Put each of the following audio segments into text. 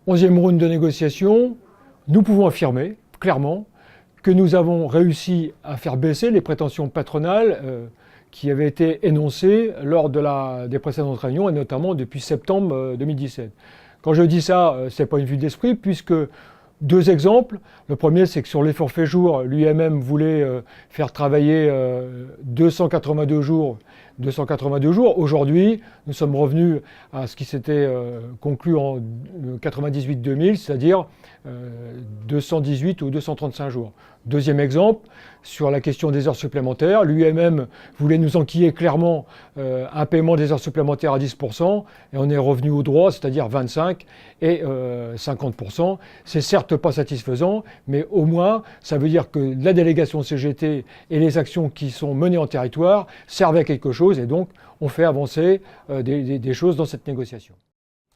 11e round de négociation, nous pouvons affirmer clairement que nous avons réussi à faire baisser les prétentions patronales qui avaient été énoncées lors des précédentes réunions, et notamment depuis septembre 2017. Quand je dis ça, ce n'est pas une vue d'esprit, puisque deux exemples. Le premier, c'est que sur les forfaits jours, l'UMM voulait faire travailler 282 jours. Aujourd'hui, nous sommes revenus à ce qui s'était conclu en 98-2000, c'est-à-dire 218 ou 235 jours. Deuxième exemple, sur la question des heures supplémentaires, l'UMM voulait nous enquiller clairement un paiement des heures supplémentaires à 10%, et on est revenu au droit, c'est-à-dire 25 et 50%. C'est certes pas satisfaisant, mais au moins, ça veut dire que la délégation CGT et les actions qui sont menées en territoire servent à quelque chose, et donc on fait avancer des choses dans cette négociation.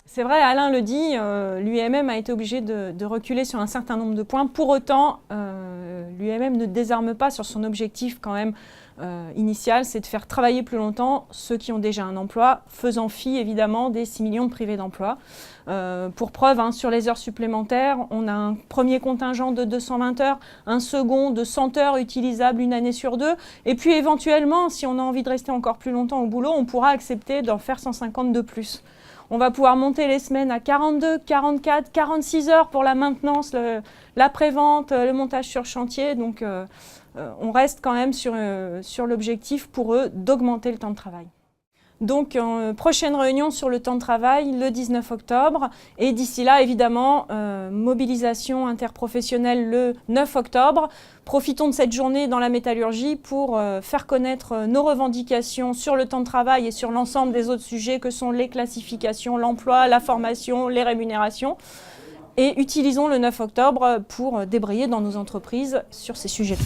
C'est vrai, Alain le dit, l'UMM a été obligé de reculer sur un certain nombre de points. Pour autant, l'UMM ne désarme pas sur son objectif quand même initial, c'est de faire travailler plus longtemps ceux qui ont déjà un emploi, faisant fi évidemment des 6 millions de privés d'emploi. Pour preuve, sur les heures supplémentaires, on a un premier contingent de 220 heures, un second de 100 heures utilisables une année sur deux, et puis éventuellement, si on a envie de rester encore plus longtemps au boulot, on pourra accepter d'en faire 150 de plus. On va pouvoir monter les semaines à 42, 44, 46 heures pour la maintenance, l'après-vente, le montage sur chantier. Donc on reste quand même sur l'objectif pour eux d'augmenter le temps de travail. Donc prochaine réunion sur le temps de travail le 19 octobre. Et d'ici là, évidemment, mobilisation interprofessionnelle le 9 octobre. Profitons de cette journée dans la métallurgie pour faire connaître nos revendications sur le temps de travail et sur l'ensemble des autres sujets que sont les classifications, l'emploi, la formation, les rémunérations. Et utilisons le 9 octobre pour débrayer dans nos entreprises sur ces sujets.